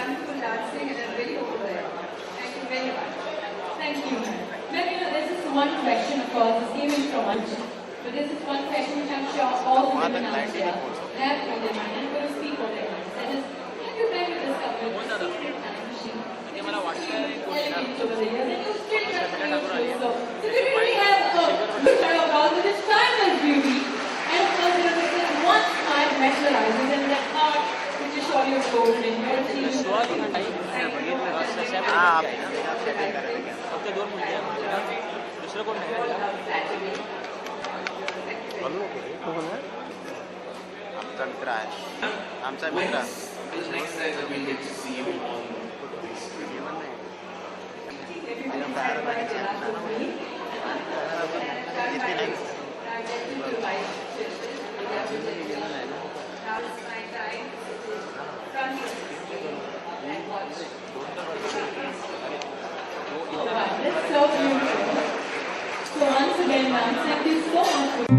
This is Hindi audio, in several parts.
wonderful dancing and I'm really over there. Thank you very much. Thank you. Ma'am, there's this one question, of course, this came in from Anju. But this is one question which I'm sure all the women out there have on their mind and going to speak on their minds. That is, have you kind of discovered the secret time machine? Elements over the years and you still continue to do so. So we really have a picture of all this timeless beauty. And of course, this is one smile mesmerizes and that heart which is surely of gold and beauty. आमचा मित्र आहे आमचा मित्र Next time we will get to see you on the screen. That's so beautiful. So once again, ma'am, thank you so much for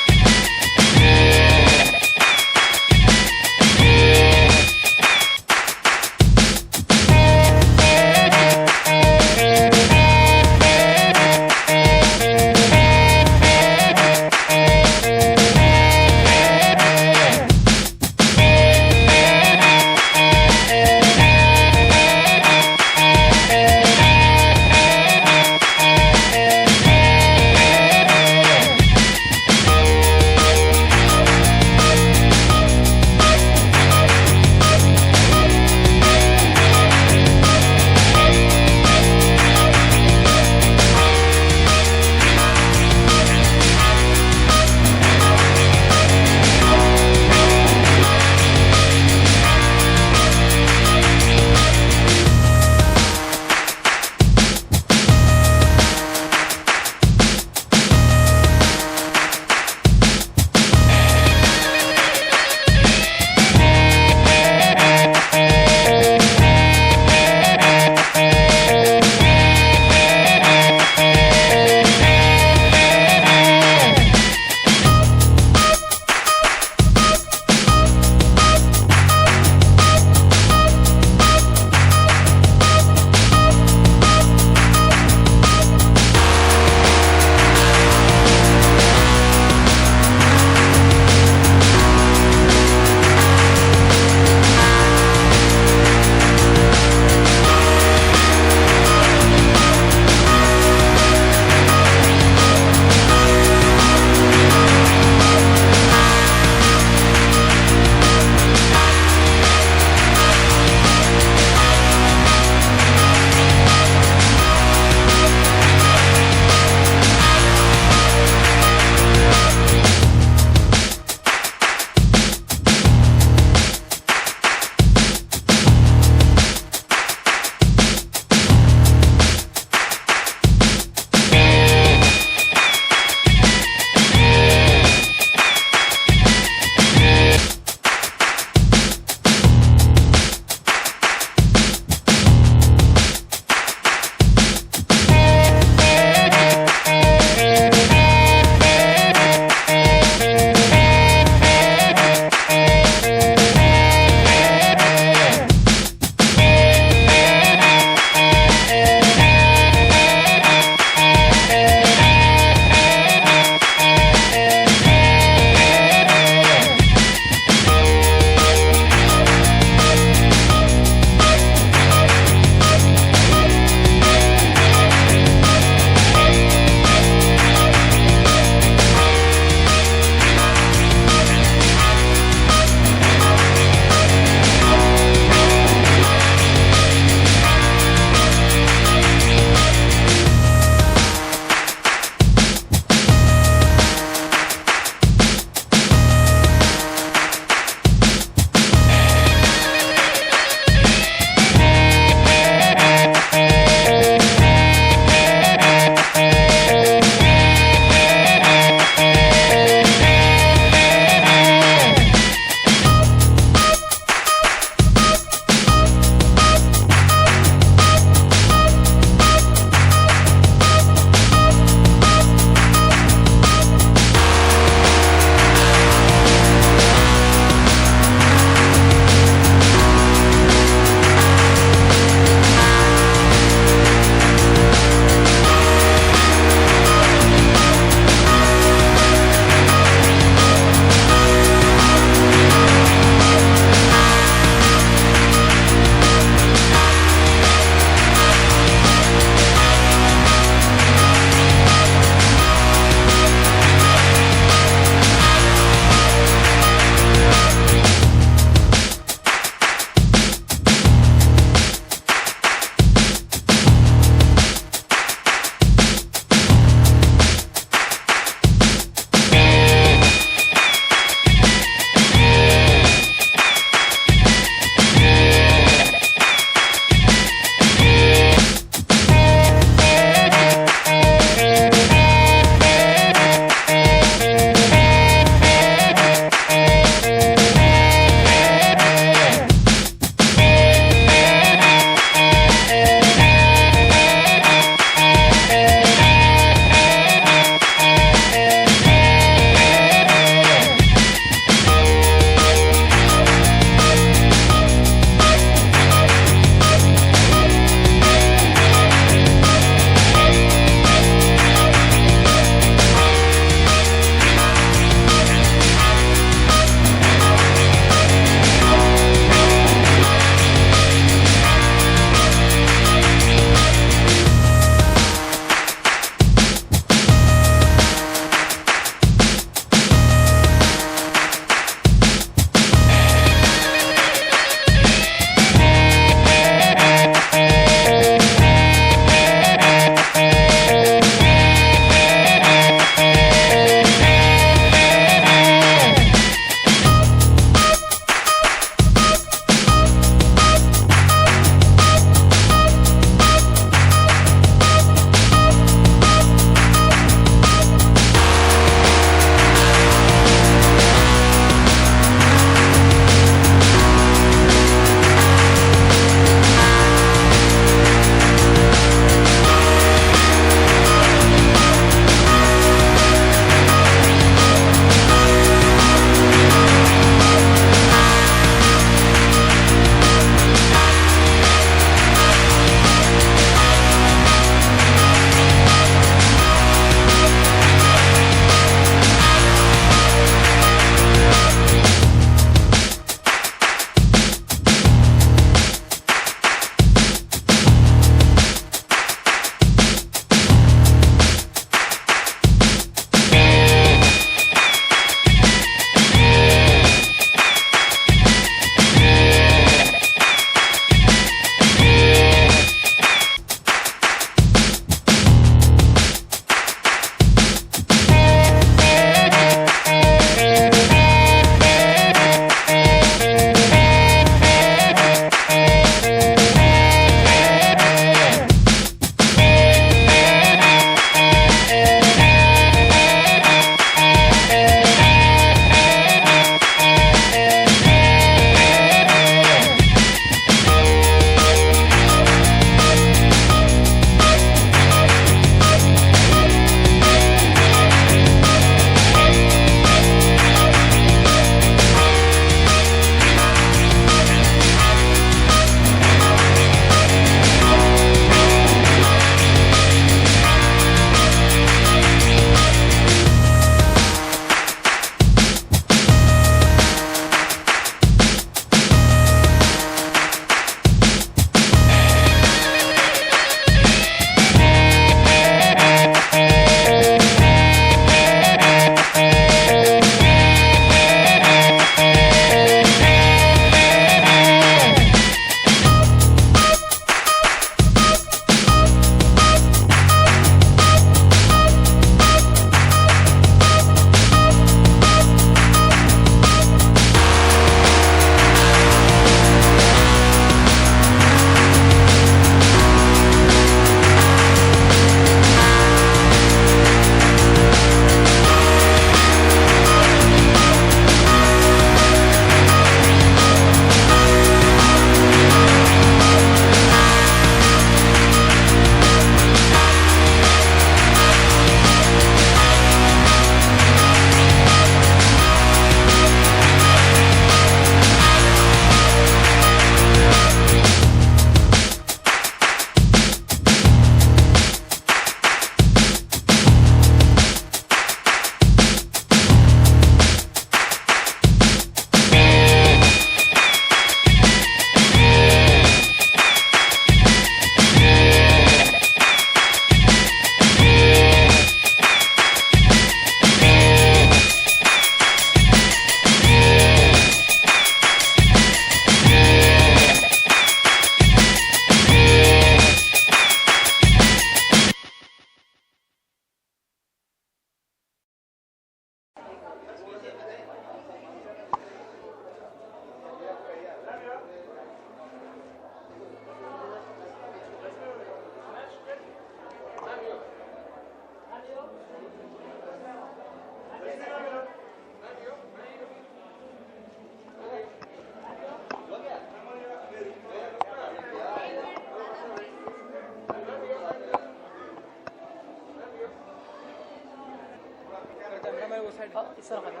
इस तरफ है ना,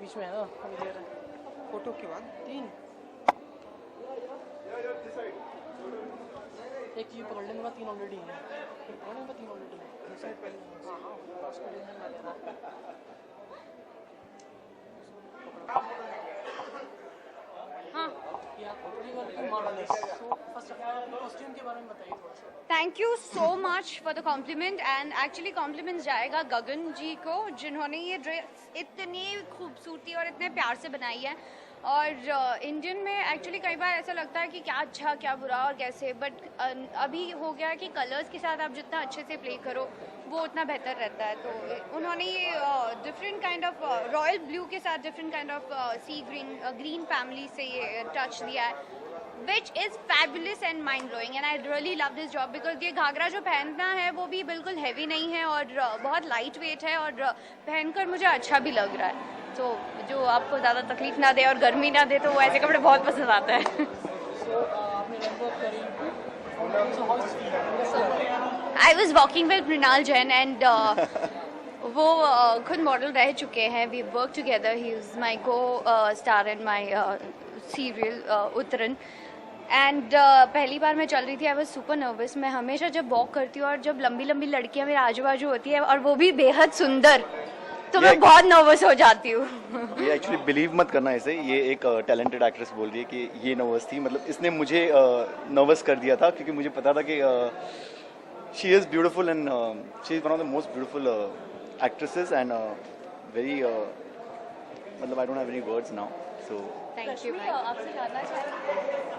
बीच में है ना, हम दे रहे हैं फोटो के बाद 3। एक ये पकड़ लेने का 3 ऑलरेडी है, पकड़ने का 3 ऑलरेडी है। हाँ हाँ, उसका डिजाइन मैं ले रहा। हाँ, मॉडल है। So first of all costume के बारे में बताइए थोड़ा सा। Thank you so much for the compliment and actually compliment जाएगा गगन जी को, जिन्होंने ये ड्रेस इतनी खूबसूरती और इतने प्यार से बनाई है। और इंडियन में एक्चुअली कई बार ऐसा लगता है कि क्या अच्छा क्या बुरा और कैसे, बट अभी हो गया कि कलर्स के साथ आप जितना अच्छे से प्ले करो वो उतना बेहतर रहता है। तो उन्होंने ये different kind of royal blue के साथ different kind of sea green family से ये टच दिया है, which is fabulous and mind blowing and I really love this job because ये घाघरा जो पहनना है वो भी बिल्कुल हेवी नहीं है और बहुत लाइट वेट है और पहनकर मुझे अच्छा भी लग रहा है। तो जो आपको ज़्यादा तकलीफ ना दे और गर्मी ना दे तो वो ऐसे कपड़े बहुत पसंद आता है। आपने रैंप करी, I was working with Mrinal Jain and वो खुद मॉडल रह चुके हैं। We work together. He is my co-star in my serial Uttaran. And पहली बार मैं चल रही थी, आई वॉज सुपर नर्वस। मैं हमेशा जब वॉक करती हूँ और जब लंबी लंबी लड़कियाँ मेरे आजू बाजू होती है और वो भी बेहद सुंदर, तो मैं बहुत नर्वस हो जाती हूँ। ये एक्चुअली बिलीव मत करना इसे, ये एक टैलेंटेड एक्ट्रेस बोल रही है कि ये नर्वस थी। मतलब इसने मुझे नर्वस कर दिया था क्योंकि मुझे पता था कि she is beautiful and she is one of the most beautiful actresses and very मतलब I don't have any words now. So thank you. आपसे जानना चाहेंगे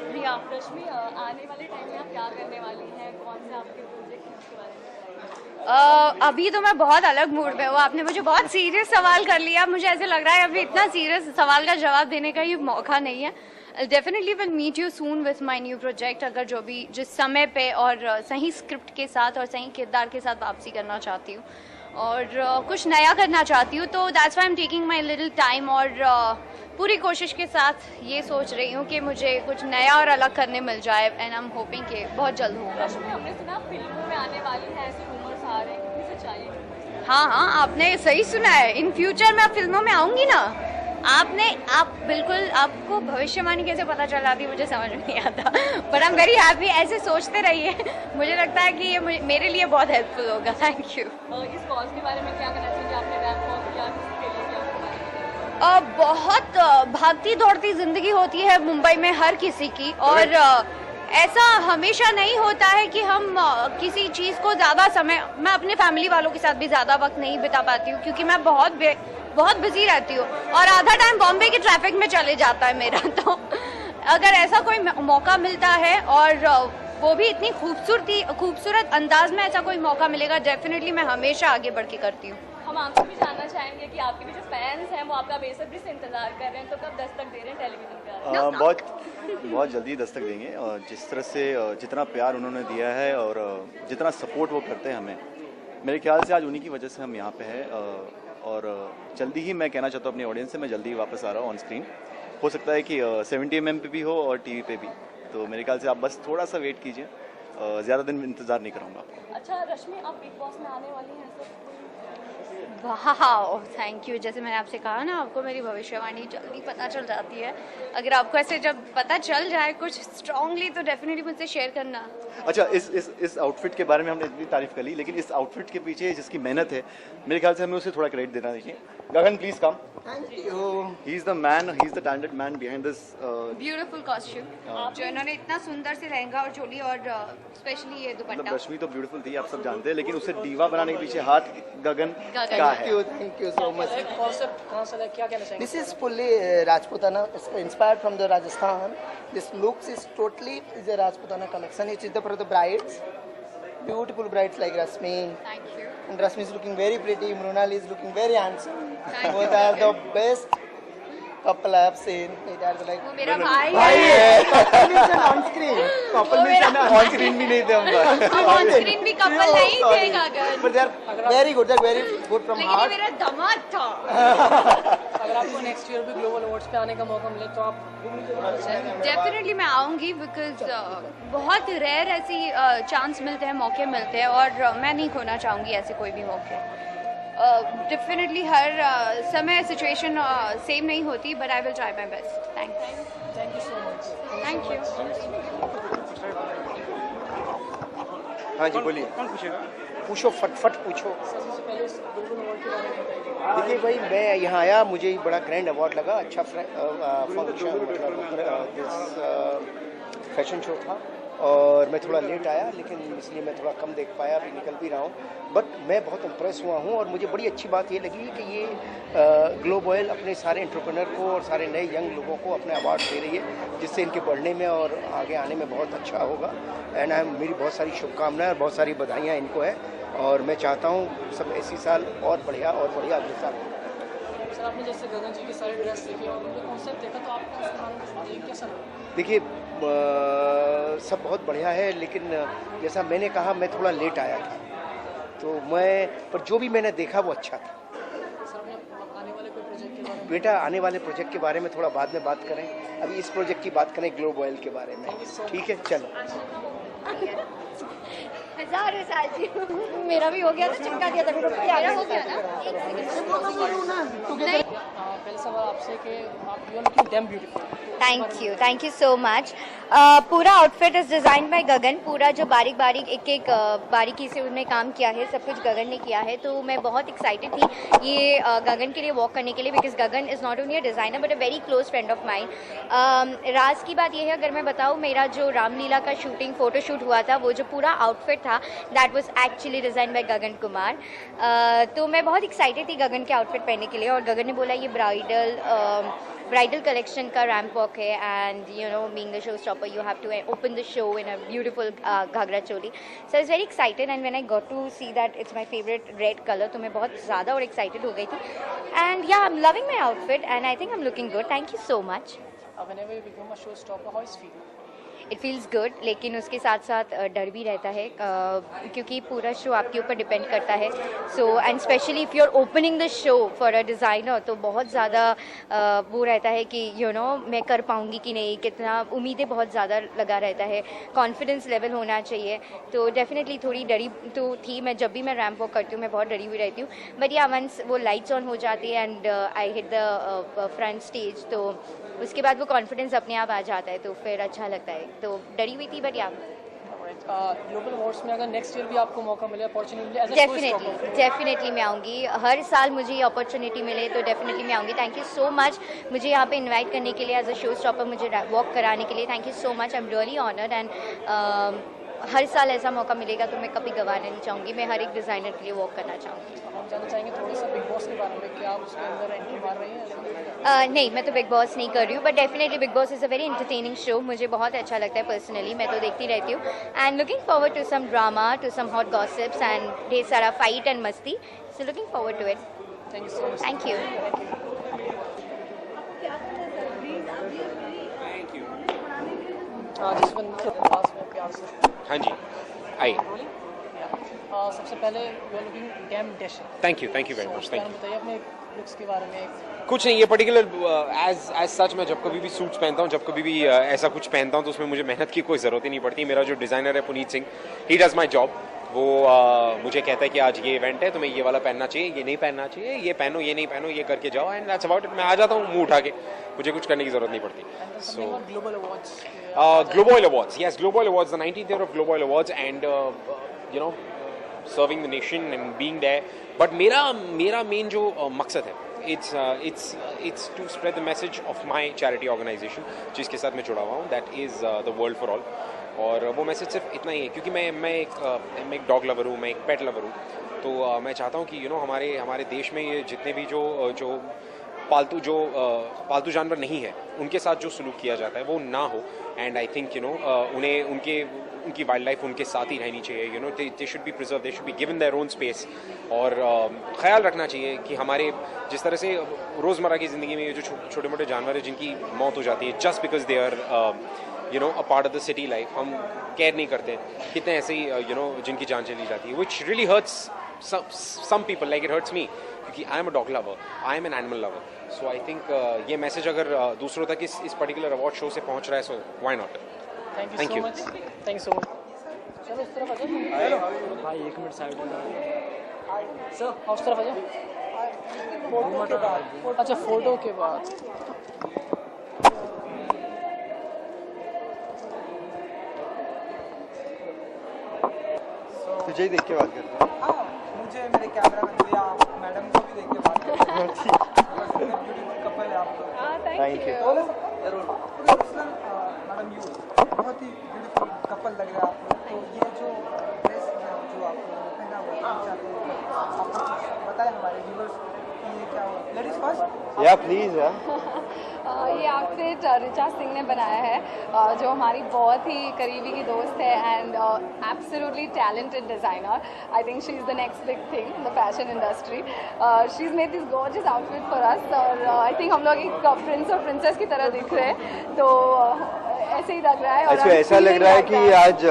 प्रिया, रश्मि आने वाले टाइम में आप क्या करने वाली हैं, कौन से आपके प्रोजेक्ट हैं उसके बारे में बताइए। अभी तो मैं बहुत अलग मूड में हूँ। आपने मुझे बहुत सीरियस सवाल कर लिया, मुझे ऐसे लग रहा है अभी इतना सीरियस सवाल का जवाब देने का ये मौका नहीं है। Definitely will meet you soon with my new project, अगर जो भी जिस समय पे और सही स्क्रिप्ट के साथ और सही किरदार के साथ वापसी करना चाहती हूँ और कुछ नया करना चाहती हूँ। तो that's why I am taking my little time और पूरी कोशिश के साथ ये सोच रही हूँ कि मुझे कुछ नया और अलग करने मिल जाए एंड आई एम होपिंग कि बहुत जल्द होगा। रश्मि, हमने सुना फिल्मों में आने वाली है, ऐसे रूमर्स आ रहे हैं, कितनी सच्चाई है? हाँ हाँ, आपने सही सुना है। इन फ्यूचर में फिल्मों में आऊंगी ना। आप बिल्कुल, आपको भविष्यवाणी कैसे पता चल जाती मुझे समझ में नहीं आता, but I am very happy. ऐसे सोचते रहिए, मुझे लगता है कि ये मेरे लिए बहुत हेल्पफुल होगा। Thank you. इस कॉज के बारे में क्या कहना चाहिए, आपने रैंप वॉक किया, किसके लिए किया? बहुत भागती दौड़ती जिंदगी होती है मुंबई में हर किसी की, और ऐसा हमेशा नहीं होता है कि हम किसी चीज़ को ज़्यादा समय, मैं अपने फैमिली वालों के साथ भी ज़्यादा वक्त नहीं बिता पाती हूँ क्योंकि मैं बहुत बिजी रहती हूँ और आधा टाइम बॉम्बे की ट्रैफिक में चले जाता है मेरा। तो अगर ऐसा कोई मौका मिलता है और वो भी इतनी खूबसूरत अंदाज में ऐसा कोई मौका मिलेगा, डेफिनेटली मैं हमेशा आगे बढ़ के करती हूँ। हम आपसे भी जानना चाहेंगे कि आपके भी जो फैंस हैं वो आपका बेसब्री से इंतजार कर रहे हैं, तो कब दस्तक दे रहे हैं टेलीविजन पे? बहुत जल्दी दस्तक देंगे। और जिस तरह से जितना प्यार उन्होंने दिया है और जितना सपोर्ट वो करते हैं हमें, मेरे ख्याल से आज उन्हीं की वजह से हम यहाँ पे हैं। और जल्दी ही मैं कहना चाहता हूँ अपनी ऑडियंस से, मैं जल्दी ही वापस आ रहा हूँ ऑन स्क्रीन। हो सकता है कि 70 mm पे भी हो और टीवी पे भी, तो मेरे ख्याल से आप बस थोड़ा सा वेट कीजिए, ज़्यादा दिन इंतज़ार नहीं कराऊंगा आपको। अच्छा रश्मि, आप बिग बॉस में आने वाली हैं सर? वाह, थैंक यू। जैसे मैंने आपसे कहा ना, आपको मेरी भविष्यवाणी जल्दी पता चल जाती है। अगर आपको ऐसे जब पता चल जाए कुछ स्ट्रांगली तो डेफिनेटली मुझसे शेयर करना। अच्छा, इस आउटफिट के बारे में हमने इतनी तारीफ कर ली, लेकिन इस आउटफिट के पीछे जिसकी मेहनत है, मेरे ख्याल से हमें उसे थोड़ा क्रेडिट देना चाहिए। Gagan, please come. Thank you. He is the man, he is the talented man behind this beautiful costume, जो इन्होंने इतना सुंदर से लहंगा और चोली और स्पेशली ये मतलब दुपट्टा। रश्मि तो ब्यूटीफुल थी, आप सब जानते हैं, लेकिन उसे दीवा बनाने के पीछे हाथ गगन का है। Thank you so much. Concept कहाँ से क्या कहना चाहेंगे? This is fully Rajputana, inspired from the Rajasthan. This looks is totally is a Rajputana collection. It is for the brides, beautiful brides like Rashmi. Thank you. And Rashmi is looking very pretty. Mrunal is looking very handsome. Thank you. Both are the best couple I have seen. It are like वो मेरा भाई है। couple means on screen. Couple वो means मेरा ऑन स्क्रीन भी नहीं थे हम। हम ऑन स्क्रीन भी कपल नहीं थे गगन, but they are very good. They are very good from लेकिन ये heart. मेरा दामाद था। अगर आपको नेक्स्ट ईयर भी ग्लोबल अवार्ड्स पे आने का मौका मिले तो आप डेफिनेटली मैं आऊँगी, बिकॉज बहुत रेयर ऐसी चांस मिलते हैं, मौके मिलते हैं, और मैं नहीं खोना चाहूँगी ऐसे कोई भी मौके। डेफिनेटली हर समय सिचुएशन सेम नहीं होती, but I will try my best. Thank you so much. Thank you. हाँ जी बोलिए. कौन पूछेगा? पूछो, फटफट पूछो. सबसे पहले इस गोल्डन अवार्ड के बारे में बताइए. देखिए भाई, मैं यहाँ आया, मुझे बड़ा ग्रैंड अवार्ड लगा. अच्छा फंक्शन, मतलब फैशन शो था और मैं थोड़ा लेट आया, लेकिन इसलिए मैं थोड़ा कम देख पाया. अभी निकल भी रहा हूँ, बट मैं बहुत इम्प्रेस हुआ हूँ. और मुझे बड़ी अच्छी बात ये लगी कि ये ग्लोब ऑयल अपने सारे एंटरप्रेन्योर को और सारे नए यंग लोगों को अपने अवार्ड दे रही है, जिससे इनके बढ़ने में और आगे आने में बहुत अच्छा होगा. एंड मेरी बहुत सारी शुभकामनाएं और बहुत सारी बधाइयाँ इनको है. और मैं चाहता हूँ सब ऐसी साल और बढ़िया अगले साल. सर आपने जैसे गगन जी के सारे ड्रेस देखे और उनका कॉन्सेप्ट देखा, तो आपको उसके बारे में कैसा लगा? देखिए, सब बहुत बढ़िया है, लेकिन जैसा मैंने कहा, मैं थोड़ा लेट आया था, तो पर जो भी मैंने देखा वो अच्छा था. सर अपने आने वाले कोई प्रोजेक्ट के बारे में? बेटा, आने वाले प्रोजेक्ट के बारे में थोड़ा बाद में बात करें. अभी इस प्रोजेक्ट की बात करें, ग्लोब ऑयल के बारे में. ठीक है, चलो. हज़ारों साल जी. मेरा भी हो गया था, चिपका दिया था. मेरा हो गया ना. पहले सवाल आपसे कि आप you are looking damn beautiful. Thank you so much. पूरा outfit is design by Gagan. पूरा जो बारीक बारीक एक बारीकी से उनमें काम किया है, सब कुछ गगन ने किया है. तो मैं बहुत एक्साइटेड थी ये गगन के लिए वॉक करने के लिए, because Gagan is not only a designer but a very close friend of mine. राज की बात यह है, अगर मैं बताऊँ, मेरा जो रामलीला का शूटिंग फोटोशूट हुआ था, वो जो पूरा आउटफिट था, that was actually design by Gagan Kumar. तो मैं बहुत एक्साइटेड थी गगन के आउटफिट पहनने के लिए. और गगन ने बोला ये ब्राइडल कलेक्शन का रैम्प वॉक है, and you know, being the show stopper, you have to open the show in a beautiful ghagra choli. So I was very excited, and when I got to see that it's my favourite red colour, तो मैं बहुत ज़्यादा और एक्साइटेड हो गई थी. एंड या, I am loving my outfit and I think I am looking good. Thank you so much. Whenever you become a showstopper, how is feel? It feels good, लेकिन उसके साथ साथ डर भी रहता है, क्योंकि पूरा शो आपके ऊपर डिपेंड करता है. So and specially if you are opening the show for a designer, तो बहुत ज़्यादा वो रहता है कि यू नो, मैं कर पाऊँगी कि नहीं, कितना, उम्मीदें बहुत ज़्यादा लगा रहता है. कॉन्फिडेंस लेवल होना चाहिए. तो डेफिनेटली थोड़ी डरी तो थी. मैं जब भी मैं रैम्प वॉक करती हूँ, मैं बहुत डरी हुई रहती हूँ. बट या, वंस वो लाइट्स ऑन हो जाती है and I hit the front stage, तो उसके बाद वो कॉन्फिडेंस अपने आप आ जाता है, तो फिर अच्छा लगता है. तो डरी हुई थी, बट या. ग्लोबल अवार्ड्स में अगर नेक्स्ट ईयर भी आपको मौका मिले, अपॉर्चुनिटी मिले, एज अ डेफिनेटली मैं आऊँगी. हर साल मुझे ये अपॉर्चुनिटी मिले तो डेफिनेटली मैं आऊँगी. थैंक यू सो मच मुझे यहाँ पे इनवाइट करने के लिए, एज अ शो स्टॉपर मुझे वॉक कराने के लिए. Thank you so much. I am really honoured. And हर साल ऐसा मौका मिलेगा तो मैं कभी गंवाना नहीं चाहूँगी. मैं हर एक डिज़ाइनर के लिए वॉक करना चाहूँगी. हम जानना चाहेंगे थोड़ा सा बिग बॉस के बारे में, कि आप उसके अंदर एंट्री मार रही हैं? नहीं, मैं तो बिग बॉस नहीं कर रही हूँ, but definitely big boss is a very entertaining show. मुझे बहुत अच्छा लगता है पर्सनली. मैं तो देखती रहती हूँ. And looking forward to some drama, to some hot gossips and ढेर सारा फाइट एंड मस्ती. So looking forward to it. Thank you so much. Thank you. जिस बंदे के पास में प्यार से. हाँ जी, आइए. सबसे पहले you are looking damn dash. Thank you very much. Thank you. बताइए अपने लुक्स के बारे में. कुछ नहीं, ये पर्टिकुलर एज सच मैं जब कभी भी सूट्स पहनता हूँ, जब कभी भी ऐसा कुछ पहनता हूँ, तो उसमें मुझे मेहनत की कोई ज़रूरत ही नहीं पड़ती. मेरा जो डिज़ाइनर है Puneet Singh, he does my job. वो मुझे कहता है कि आज ये इवेंट है, तुम्हें ये वाला पहनना चाहिए, ये नहीं पहनना चाहिए, ये पहनो, ये नहीं पहनो, ये करके जाओ, एंड दैट्स अबाउट इट. मैं आ जाता हूँ मुँह उठा के, मुझे कुछ करने की ज़रूरत नहीं पड़ती. सो global awards. Globe Oil Awards, yes, Globe Oil Awards, the 19th year of Globe Oil Awards, and you know, serving the nation and being there. But मेरा main जो मकसद है, it's to spread the message of my charity organization, जिसके साथ मैं जुड़ा हुआ हूँ, that is the World for All. और वो मैसेज सिर्फ इतना ही है, क्योंकि मैं एक डॉग लवर हूँ, मैं एक पेट लवर हूँ. तो मैं चाहता हूँ कि यू नो, हमारे देश में ये जितने भी जो पालतू जानवर नहीं है, उनके साथ जो सलूक किया जाता है वो ना हो. And I think you know, उन्हें उनकी वाइल्ड लाइफ उनके साथ ही रहनी चाहिए. You know, they should be preserve, they should be given their own space. और ख्याल रखना चाहिए कि हमारे जिस तरह से रोज़मर्रा की ज़िंदगी में ये जो छोटे मोटे जानवर हैं जिनकी मौत हो जाती है just because they are you know a part of the city life, हम केयर नहीं करते. कितने ऐसे ही यू नो जिनकी जान चली जाती है, which really hurts some people, like it hurts me, क्योंकि I am a dog lover, I am an animal lover. So I think ये मैसेज अगर दूसरों तक इस पर्टिकुलर अवार्ड शो से पहुंच रहा है, so why not? Thank you so much. चलो इस तरफ आ जाओ भाई, 1 मिनट साइड में. सर उस तरफ आ जाओ। फोटो के बाद, अच्छा फोटो के बाद। तुझे ही देख के बात करते हैं। हाँ, मुझे मेरे कैमरामैन को या मैडम को भी देख के बात करते हैं। ब्यूटीफुल कपल है आप लोग। Thank you. मैडम यू बहुत ही ब्यूटीफुल कपल लग रहा है आप लोग। तो ये जो ड्रेस जो आप लोगों ने पहना हुआ है, चाहते हैं आप कुछ बताएं हमारे व्यूअर्स कि ये क्या हुआ। Ladies first. या प्लीज या ये आउटफिट ऋचा सिंह ने बनाया है, जो हमारी बहुत ही करीबी की दोस्त है and absolutely talented designer. I think she is the next big thing in the fashion industry. She is made this gorgeous outfit for us और आई थिंक हम लोग एक प्रिंस और प्रिंसेस की तरह दिख रहे हैं, तो ऐसे ही लग रहा है. और अच्छा, ऐसा लग रहा है कि आज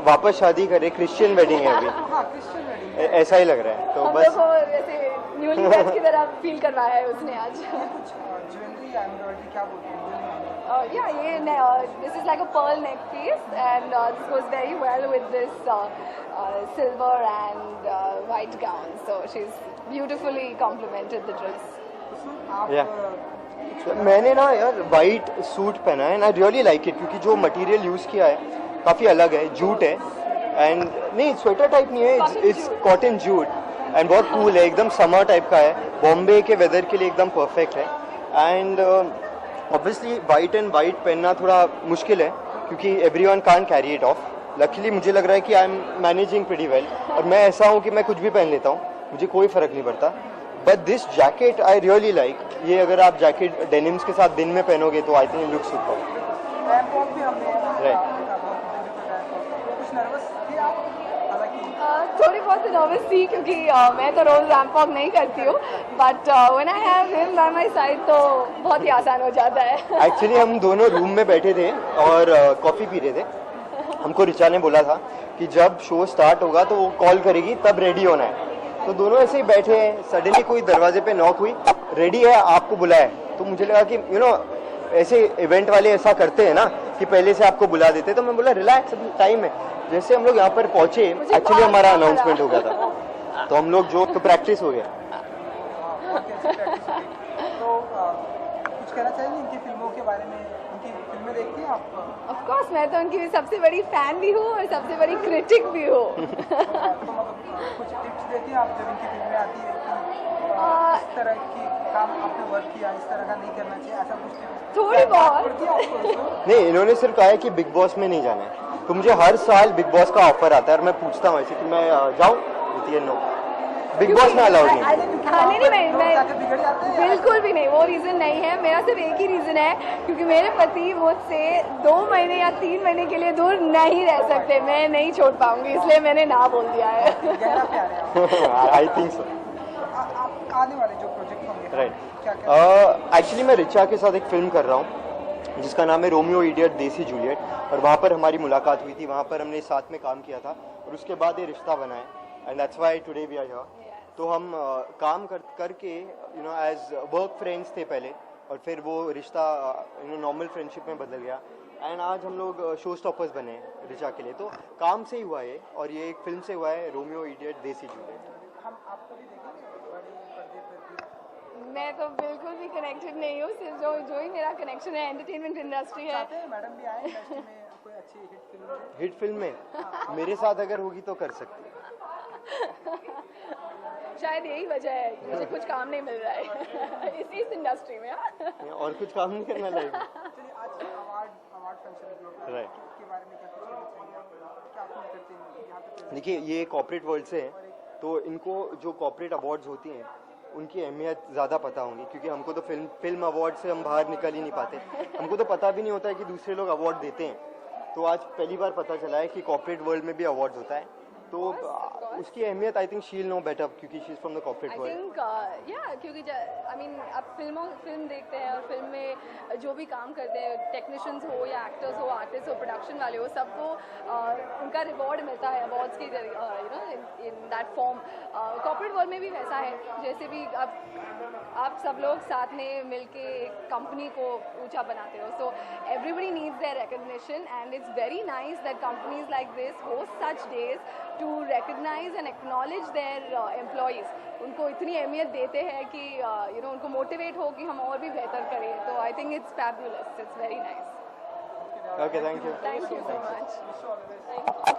वापस शादी करे, क्रिश्चियन वेडिंग है अभी. हाँ, क्रिश्चियन वेडिंग ऐसा ही लग रहा है. तो हम बस लोग को जैसे न्यूली की तरह फील करवाया है उसने आज. कुछ ज्वेलरी या एम्ब्रॉयडरी क्या बोलते हैं? Yeah, this is like a pearl neck piece and this goes very well with this silver and white gown. So she's beautifully complemented the dress. मैंने ना यार वाइट सूट पहना है and I really like it, क्योंकि जो मटेरियल यूज़ किया है काफ़ी अलग है, जूट है एंड नहीं स्वेटर टाइप नहीं है, इट्स कॉटन जूट एंड बहुत कूल है, एकदम समर टाइप का है, बॉम्बे के वेदर के लिए एकदम परफेक्ट है. And obviously white and white पहनना थोड़ा मुश्किल है क्योंकि everyone can't carry it of. Luckily मुझे लग रहा है कि I am managing pretty well और मैं ऐसा हूँ कि मैं कुछ भी पहन लेता हूँ, मुझे कोई फ़र्क नहीं पड़ता. But this jacket I really like. ये अगर आप जैकेट डेनिम्स के साथ दिन में पहनोगे तो I think it looks super. थोड़ी बहुत नर्वस थी क्योंकि मैं तो रोज रैंप वॉक नहीं करती हूँ, but when I have him by my side तो बहुत ही आसान हो जाता है. एक्चुअली हम दोनों रूम में बैठे थे और कॉफ़ी पी रहे थे. हमको रिचा ने बोला था कि जब शो स्टार्ट होगा तो वो कॉल करेगी, तब रेडी होना है. तो दोनों ऐसे ही बैठे हैं, सडनली कोई दरवाजे पे नॉक हुई, रेडी है आपको बुलाया. तो मुझे लगा कि ऐसे इवेंट वाले ऐसा करते हैं ना कि पहले से आपको बुला देते. तो मैं बोला रिलैक्स, अभी टाइम है. जैसे हम लोग यहाँ पर पहुंचे, एक्चुअली हमारा अनाउंसमेंट हो गया था, तो हम लोग जो तो प्रैक्टिस हो गया. तो कुछ कहना चाहिए इनकी फिल्मों के बारे में? इनकी फिल्में देखती हैं आप? ऑफ कोर्स, मैं तो उनकी सबसे बड़ी फैन भी हूँ और सबसे बड़ी क्रिटिक भी हूँ. तो मतलब कुछ टिप्स देती हैं आप जब इनकी फिल्में आती है कि इस तरह की काम आपने वर्क किया, इस तरह का नहीं करना चाहिए, ऐसा कुछ थोड़ी बहुत नहीं. इन्होंने सिर्फ कहा है कि बिग बॉस में नहीं जाना है. तो मुझे हर साल बिग बॉस का ऑफर आता है और मैं पूछता हूँ ऐसे कि मैं जाऊँ, नो बिग बॉस में अलाउड नहीं. नहीं, मैं बिल्कुल भी नहीं. वो रीज़न नहीं है. मेरा सिर्फ एक ही रीज़न है, क्योंकि मेरे पति मुझसे 2 महीने या 3 महीने के लिए दूर नहीं रह सकते. मैं नहीं छोड़ पाऊंगी, इसलिए मैंने ना बोल दिया है. I think so. आने वाले जो प्रोजेक्ट होंगे, राइट, एक्चुअली मैं रिचा के साथ एक फिल्म कर रहा हूँ जिसका नाम है रोमियो इडियट देसी जूलियट, और वहाँ पर हमारी मुलाकात हुई थी. वहाँ पर हमने साथ में काम किया था और उसके बाद ये रिश्ता बना है and that's why today we are here. तो हम काम करके एज वर्क फ्रेंड्स थे पहले, और फिर वो रिश्ता नॉर्मल फ्रेंडशिप में बदल गया एंड आज हम लोग शो स्टॉपर्स बने रिचा के लिए. तो काम से ही हुआ है और ये एक फिल्म से हुआ है, रोमियो इडियट देसी जूलियट. हम आपको भी देखेंगे बड़े पर्दे पर? मैं तो बिल्कुल भी कनेक्टेड नहीं हूँ. सिर्फ जो ही मेरा कनेक्शन है एंटरटेनमेंट इंडस्ट्री है. मैडम भी आए इंडस्ट्री में, कोई अच्छी हिट फिल्म में मेरे साथ अगर होगी तो कर सकती. शायद यही वजह है कि मुझे कुछ काम नहीं मिल रहा है इस इंडस्ट्री में. और कुछ काम नहीं करना लाइफ. आज अवार्ड फंक्शन राइट के बारे में क्या करते हैं? देखिए, ये कॉर्पोरेट वर्ल्ड से है, तो इनको जो कॉर्पोरेट अवार्ड्स होती हैं उनकी अहमियत ज़्यादा पता होंगी, क्योंकि हमको तो फिल्म अवार्ड से हम बाहर निकल ही नहीं पाते. हमको तो पता भी नहीं होता है कि दूसरे लोग अवार्ड देते हैं. तो आज पहली बार पता चला है कि कॉर्पोरेट वर्ल्ड में भी अवार्ड्स होता है. तो उसकी अहमियत I think she will know better, क्योंकि she is from the corporate world. I think क्योंकि आई मीन अब फिल्म देखते हैं और फिल्म में जो भी काम करते हैं, टेक्नीशियंस हो या एक्टर्स हो, आर्टिस्ट हो, प्रोडक्शन वाले हो, सबको उनका रिवॉर्ड मिलता है अवार्ड्स के जरिए in that form. Corporate world में भी वैसा है. जैसे भी आप सब लोग साथ में मिलके एक कंपनी को ऊंचा बनाते हो. So everybody needs their recognition and it's very nice that companies like this host such days to recognize and acknowledge their employees. उनको इतनी अहमियत देते हैं कि उनको मोटिवेट हो कि हम और भी बेहतर करें. तो I think it's fabulous. It's very nice. Okay, thank you. Thank you so much. Thank you.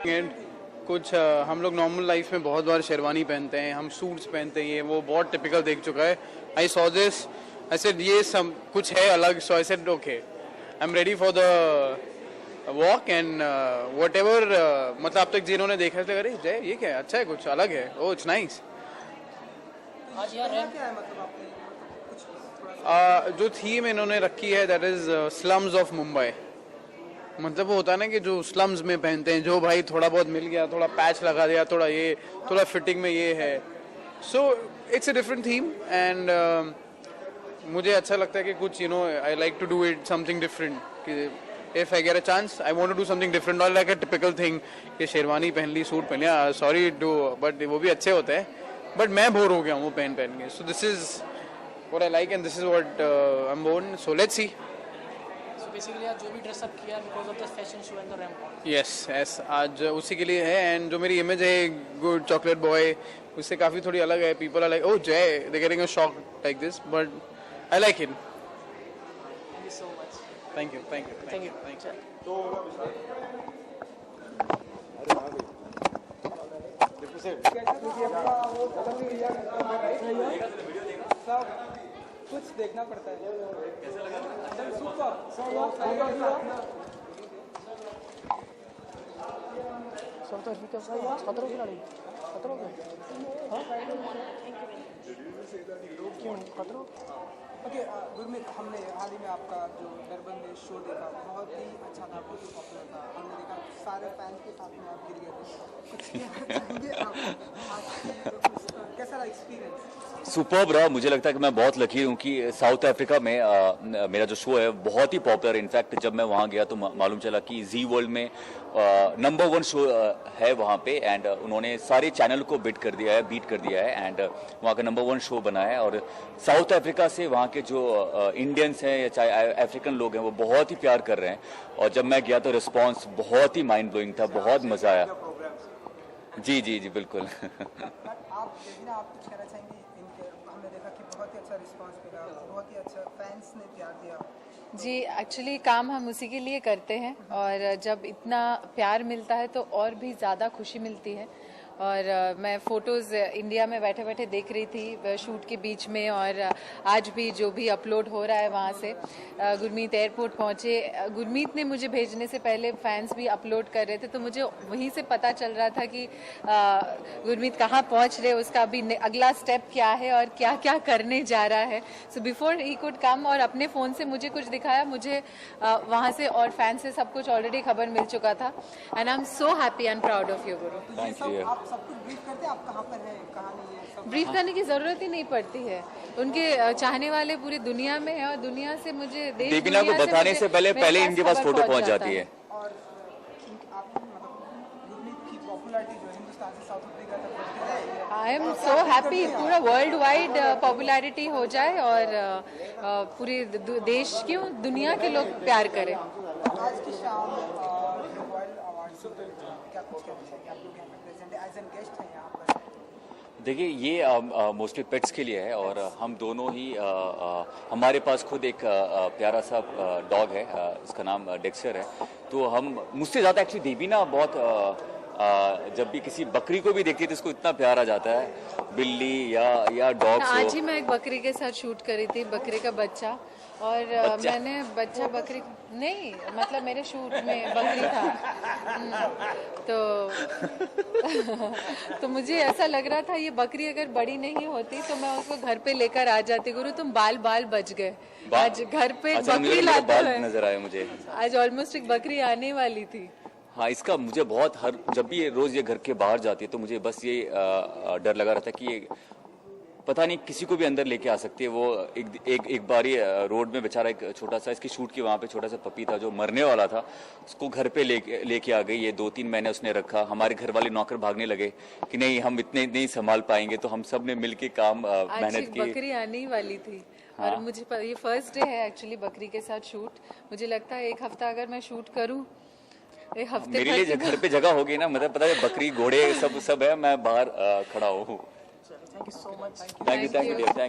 And कुछ हम लोग नॉर्मल लाइफ में बहुत बार शेरवानी पहनते हैं, हम सूट्स पहनते हैं, ये वो बहुत टिपिकल देख चुका है. I saw this, I said ये सब कुछ है अलग, so I said okay I am ready for the walk and whatever. मतलब अब तक जिन्होंने देखा है अरे जय ये क्या है, अच्छा है, कुछ अलग है, ओ इट्स नाइस. जो थीम इन्होंने रखी है that is slums of Mumbai. मतलब वो होता है ना कि जो स्लम्स में पहनते हैं, जो भाई थोड़ा बहुत मिल गया, थोड़ा पैच लगा दिया, थोड़ा ये, थोड़ा फिटिंग में ये है. So it's a different theme and मुझे अच्छा लगता है कि कुछ I like to do it something different. कि if I get a chance I want to do something different, not like a typical thing कि शेरवानी पहन ली, सूट पहन लिया. सॉरी डू, बट वो भी अच्छे होते हैं, बट मैं बोर हो गया हूँ वो पहन के. So this is what I like and this is what I am born. So let's see. Basically आज जो भी ड्रेसअप किया because of the fashion show and the ramp walk. Yes आज उसी के लिए है. एंड जो मेरी इमेज है गुड चॉकलेट बॉय, उससे काफ़ी थोड़ी अलग है. पीपल आर लाइक ओह जय, they getting a shock like this, but I like it. Thank you so much. Thank you thank you thank you thank you. कुछ देखना पड़ता है. कैसा लगा? साउथ अफ्रीका खतरों खिलाड़ी खतरों क्यों खतरों. ओके गुरमीत, हमने हाल ही में आपका जो डरबन में शो देखा, बहुत ही अच्छा था, बहुत ही पॉपुलर था. हमने देखा सारे फैंस के साथ में आप गिर गए थे. कैसा रहा एक्सपीरियंस? सुपर्ब रहा. मुझे लगता है कि मैं बहुत लकी हूँ कि साउथ अफ्रीका में मेरा जो शो है बहुत ही पॉपुलर. इनफैक्ट जब मैं वहाँ गया तो मालूम चला कि जी वर्ल्ड में नंबर 1 शो है वहाँ पे. एंड उन्होंने सारे चैनल को बीट कर दिया है एंड वहाँ का नंबर 1 शो बना है. और साउथ अफ्रीका से वहाँ के जो इंडियंस हैं या चाहे अफ्रीकन लोग हैं वो बहुत ही प्यार कर रहे हैं. और जब मैं गया तो रिस्पॉन्स बहुत ही माइंड ब्लोइंग था, बहुत मजा आया. जी जी जी बिल्कुल. आप कुछ कहना चाहेंगे? हमने देखा कि बहुत ही अच्छा रिस्पांस मिला, बहुत ही अच्छा फैंस ने प्यार दिया. जी एक्चुअली काम हम उसी के लिए करते हैं और जब इतना प्यार मिलता है तो और भी ज़्यादा खुशी मिलती है. और मैं फ़ोटोज़ इंडिया में बैठे बैठे देख रही थी शूट के बीच में, और आज भी जो भी अपलोड हो रहा है वहाँ से. गुरमीत एयरपोर्ट पहुँचे, गुरमीत ने मुझे भेजने से पहले फैंस भी अपलोड कर रहे थे, तो मुझे वहीं से पता चल रहा था कि गुरमीत कहाँ पहुँच रहे, उसका अभी अगला स्टेप क्या है और क्या क्या करने जा रहा है. So before he could come और अपने फ़ोन से मुझे कुछ दिखाया, मुझे वहाँ से और फैंस से सब कुछ ऑलरेडी खबर मिल चुका था. And I am so happy and proud of you Guru. Thank you. सब कुछ ब्रीफ करते हैं, आप कहाँ पर हैं, कहाँ नहीं है, सब ब्रीफ करने की जरूरत ही नहीं पड़ती है. उनके चाहने वाले पूरी दुनिया में है और दुनिया से मुझे देवीना को बताने से पहले इनके पास फोटो पहुंच जाती है. और आप गुरमीत की पॉपुलैरिटी जो हिंदुस्तान से साउथ अफ्रीका तक बढ़ती जा रही है. आई एम सो हैप्पी. पूरा वर्ल्ड वाइड पॉपुलैरिटी हो जाए और पूरे देश क्यों दुनिया के लोग प्यार करें. आज की शाम वर्ल्ड अवार्ड क्या कुछ कहना चाहिए? आप लोग यहाँ पे प्रेजेंट है, एज एन गेस्ट हैं यहाँ पर. देखिए ये मोस्टली पेट्स के लिए है और हम दोनों ही हमारे पास खुद एक प्यारा सा डॉग है, इसका नाम डेक्सटर है. तो हम मुझसे ज़्यादा एक्चुअली देवीना बहुत जब भी किसी बकरी को भी देखती है तो इसको इतना प्यार आ जाता है, बिल्ली या डॉग. आज ही मैं एक बकरी के साथ शूट करी थी, बकरी का बच्चा, और मैंने बच्चा बकरी नहीं, मतलब मेरे शूट में बकरी था। तो मुझे ऐसा लग रहा था ये बकरी अगर बड़ी नहीं होती तो मैं उसको घर पे लेकर आ जाती। गुरु तुम बाल बच गए। आज घर पे बकरी लाते हुए नजर आए मुझे। आज ऑलमोस्ट एक बकरी आने वाली थी। हाँ, इसका मुझे बहुत जब भी ये रोज ये घर के बाहर जाती है तो मुझे बस ये डर लगा रहता कि ये पता नहीं किसी को भी अंदर लेके आ सकती है। वो एक बार ही रोड में बेचारा एक छोटा सा, इसकी शूट की वहाँ पे छोटा सा पपी था जो मरने वाला था, उसको घर पे लेके आ गई। ये 2-3 महीने उसने रखा। हमारे घर वाले नौकर भागने लगे कि नहीं हम इतने नहीं संभाल पाएंगे, तो हम सब ने मिल के काम मेहनत की। बकरी आने ही वाली थी। हाँ। और मुझे ये फर्स्ट डे है एक्चुअली बकरी के साथ शूट। मुझे लगता है 1 हफ्ता अगर मैं शूट करूँ, एक हफ्ते मेरे लिए घर पे जगह होगी ना, मतलब पता है बकरी घोड़े सब है, मैं बाहर खड़ा हूँ। Thank you so much. Thank you, dear.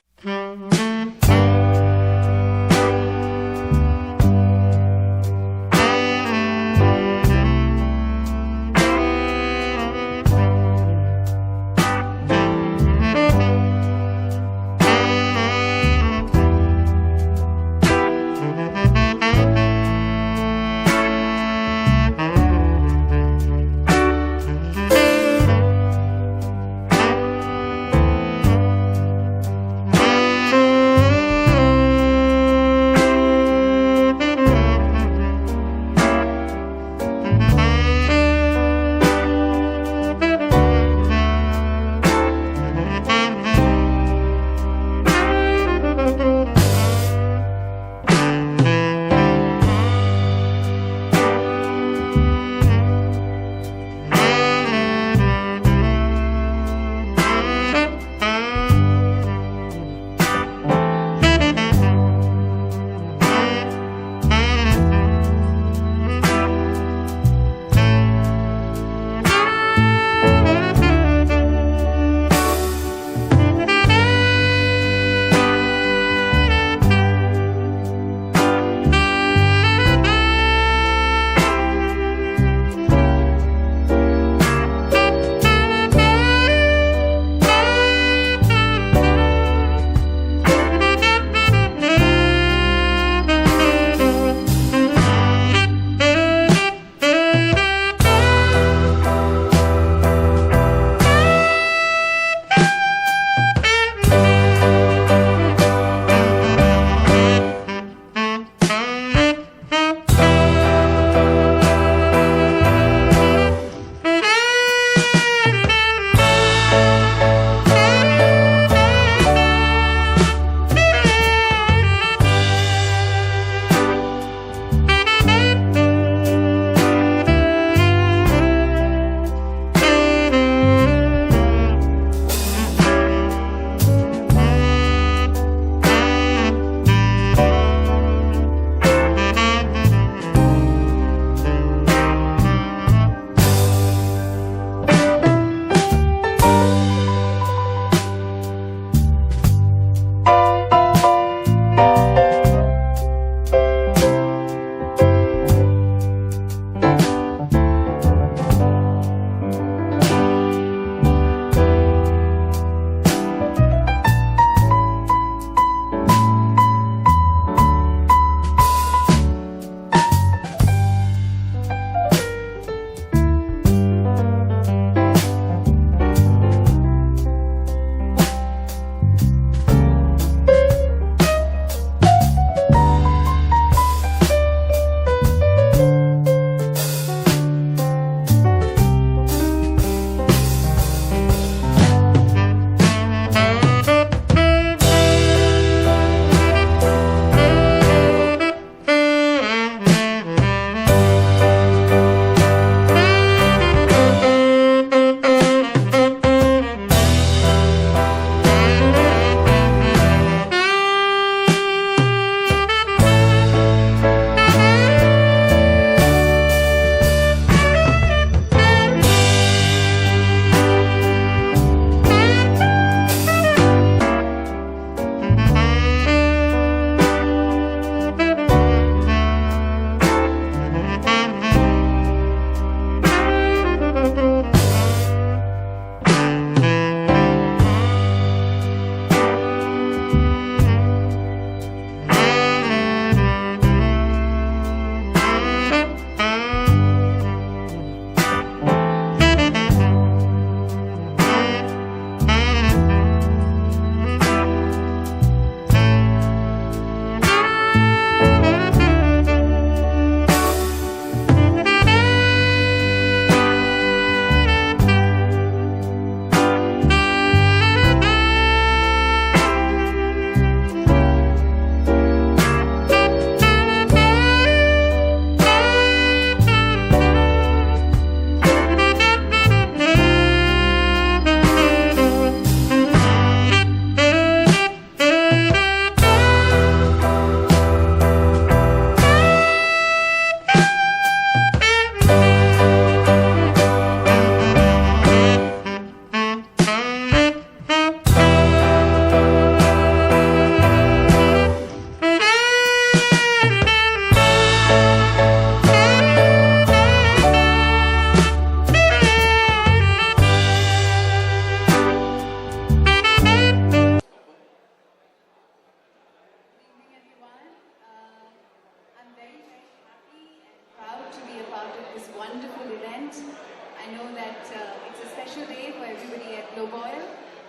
at Globe Oil,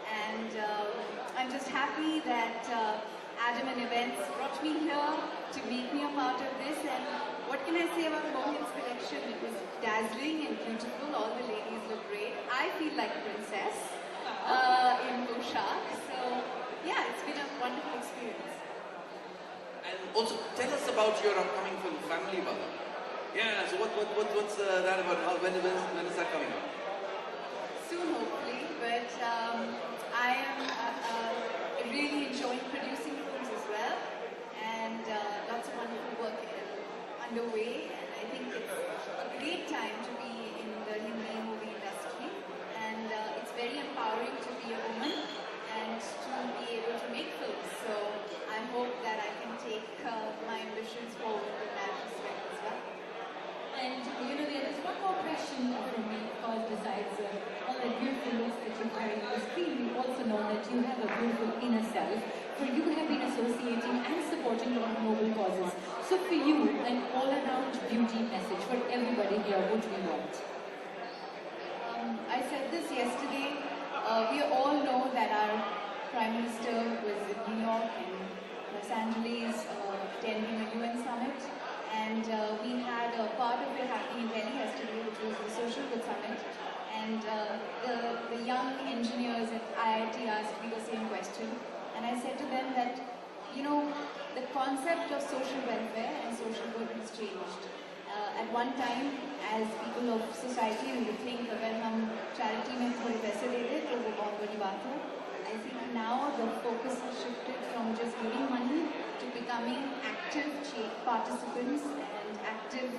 and I'm just happy that Adam and Events brought me here to make me a part of this. And what can I say about Mohin's collection? It was dazzling and beautiful. All the ladies look great. I feel like a princess in Poshak. So yeah, it's been a wonderful experience. And also, tell us about your upcoming film, Family Wala. Yeah, so what's that about? When is that coming out? Soon, hopefully, but I am really enjoying producing films as well, and lots of wonderful work underway, and I think it's a great time to be in the Hindi movie industry, and it's very empowering to be a woman and to be able to make films. So I hope that I can take my ambitions forward in that respect as well. And there is one more question from me, because besides all the beautiful looks that you carry on the screen, we also know that you have a beautiful inner self, for you have been associating and supporting a lot of noble causes. So for you, an all-around beauty message for everybody here would be what? I said this yesterday. We all know that our Prime Minister was in New York and Los Angeles attending a UN summit. And we had a part of it happening in Delhi yesterday, which was the Social Good Summit. And the young engineers at IIT asked me the same question. And I said to them that, the concept of social welfare and social good has changed. At one time, as people of society, we would think अगर हम charity में थोड़े पैसे दे दें तो वो बहुत बड़ी बात है. I think now the focus has shifted from just giving money to becoming active participants and active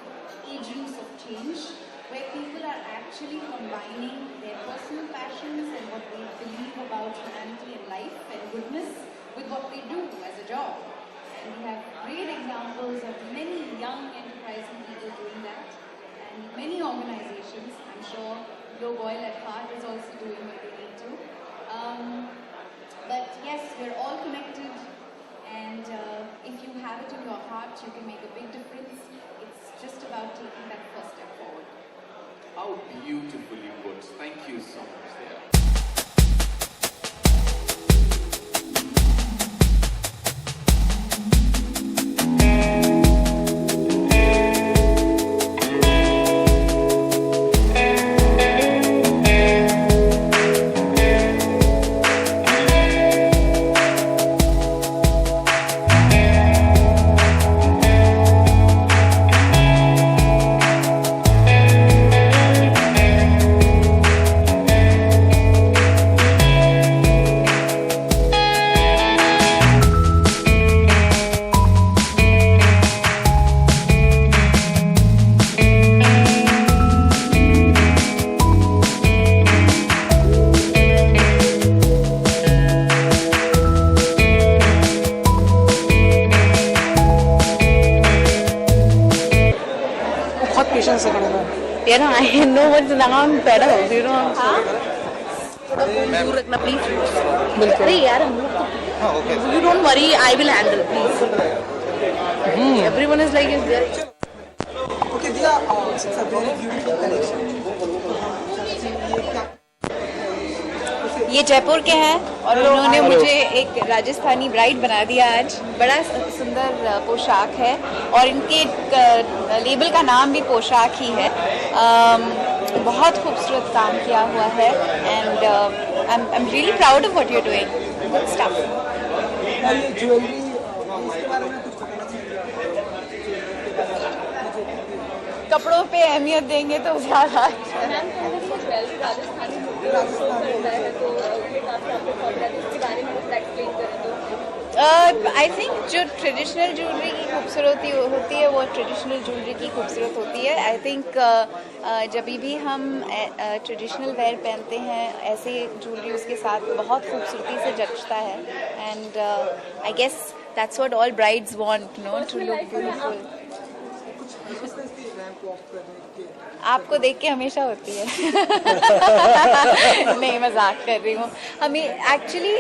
agents of change, where people are actually combining their personal passions and what they believe about humanity and life and goodness with what they do as a job. And we have great examples of many young enterprising people doing that, and many organizations. I'm sure Globe Oil at heart is also doing what they need to. But yes, we're all connected, and if you have it in your heart, you can make a big difference. It's just about taking that first step forward. How beautifully put. Thank you so much, Dia. I know what's around better. You know. दूर रखना प्लीज. अरे यार हम लोग तो. You don't worry, I will handle, please. Everyone is like is there. Okay, Dia, it's a very beautiful collection. ये जयपुर के हैं और उन्होंने मुझे एक राजस्थानी ब्राइड बना दिया आज. बड़ा सुंदर पोशाक है और इनके लेबल का नाम भी पोशाक ही है. बहुत खूबसूरत काम किया हुआ है and I am really proud of what you are doing. Good stuff. Jewellery कपड़ों पे अहमियत देंगे तो ज़्यादा. आई थिंक जो ट्रेडिशनल ज्वेलरी की खूबसूरती होती है वो ट्रेडिशनल ज्वेलरी की खूबसूरत होती है. आई थिंक जब भी हम ट्रेडिशनल वेयर पहनते हैं ऐसे ज्वेलरी उसके साथ बहुत खूबसूरती से जचता है. And I guess that's what all brides want, no, to look beautiful. आपको देख के हमेशा होती है. नहीं, मजाक कर रही हूँ. हमें एक्चुअली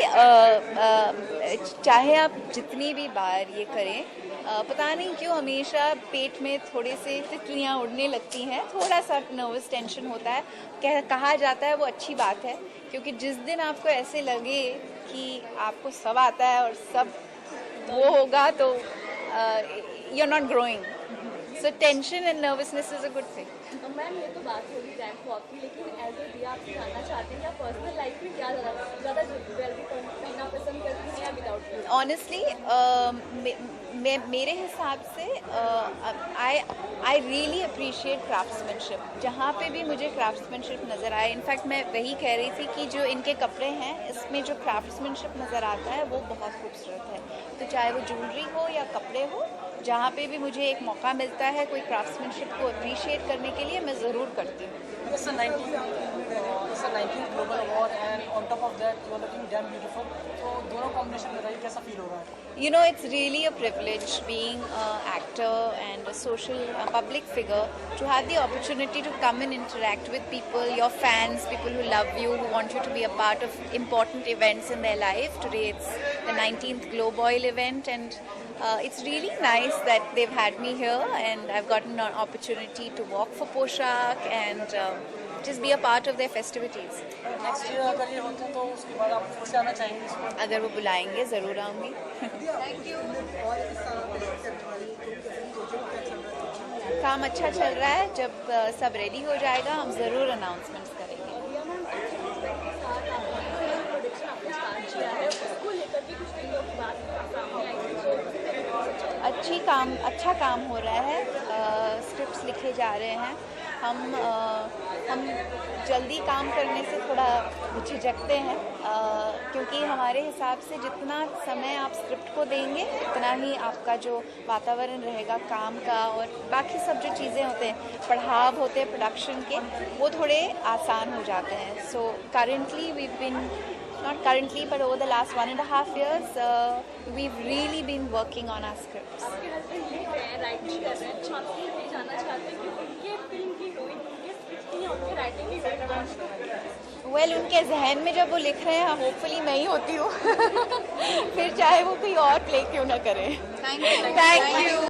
चाहे आप जितनी भी बार ये करें पता नहीं क्यों हमेशा पेट में थोड़े से तितलियाँ उड़ने लगती हैं, थोड़ा सा नर्वस टेंशन होता है। कहा जाता है वो अच्छी बात है, क्योंकि जिस दिन आपको ऐसे लगे कि आपको सब आता है और सब वो होगा तो you are not growing, so tension and nervousness is a good thing. Ma'am ये तो बात होगी रैंक वॉक की, लेकिन एज ए दिया आपसे जानना चाहते हैं क्या पर्सनल लाइफ में क्या ज़्यादा ज्वेलरी पहनना पसंद करती हैं या विदाउट? ऑनेस्टली मेरे हिसाब से आई रियली अप्रिशिएट क्राफ्ट्समैनशिप। जहाँ पे भी मुझे क्राफ्ट्समैनशिप नज़र आए, इनफैक्ट मैं वही कह रही थी कि जो इनके कपड़े हैं इसमें जो क्राफ्ट्समैनशिप नज़र आता है वो बहुत खूबसूरत है। तो चाहे वो ज्वेलरी हो या कपड़े हो, जहाँ पे भी मुझे एक मौका मिलता है कोई क्राफ्ट्समैनशिप को अप्रिशिएट करने के लिए, मैं ज़रूर करती हूँ। It's a 19th global award and on top of that you are looking damn beautiful. तो दोनों कॉम्बिनेशन बताइए कैसा फील हो रहा है? You know, it's really a privilege being an actor and a social public figure to have the opportunity to come and interact with people, your fans, people who love you, who want you to be a part of important events in their life. Today it's the 19th Globe Oil event, and it's really nice that they've had me here, and I've gotten an opportunity to walk for Poshak and just be a part of their festivities. Next year अगर ये होता है तो उसके बाद आप फिर से आना चाहेंगे इसको? अगर वो बुलाएंगे ज़रूर आऊँगी। काम अच्छा चल रहा है, जब सब रेडी हो जाएगा हम ज़रूर अनाउंसमेंट्स करेंगे। अच्छा काम हो रहा है, स्क्रिप्ट्स लिखे जा रहे हैं। हम जल्दी काम करने से थोड़ा झिझकते हैं, क्योंकि हमारे हिसाब से जितना समय आप स्क्रिप्ट को देंगे उतना ही आपका जो वातावरण रहेगा काम का और बाकी सब जो चीज़ें होते हैं, पढ़ाव होते हैं प्रोडक्शन के, वो थोड़े आसान हो जाते हैं। So currently we been not currently but over the last 1.5 years we've really been working on our scripts. आपके हस्बैंड लिख रहे हैं, राइटिंग कर रहे हैं, छात्र ये जानना चाहते हैं कि उनके फिल्म की हीरोइन, उनके स्क्रिप्ट की या उनके राइटिंग की हीरोइन? वेल उनके जहन में जब वो लिख रहे हैं, होपफुली मैं ही होती हूँ फिर चाहे वो कोई और प्ले क्यों ना करे। Thank you.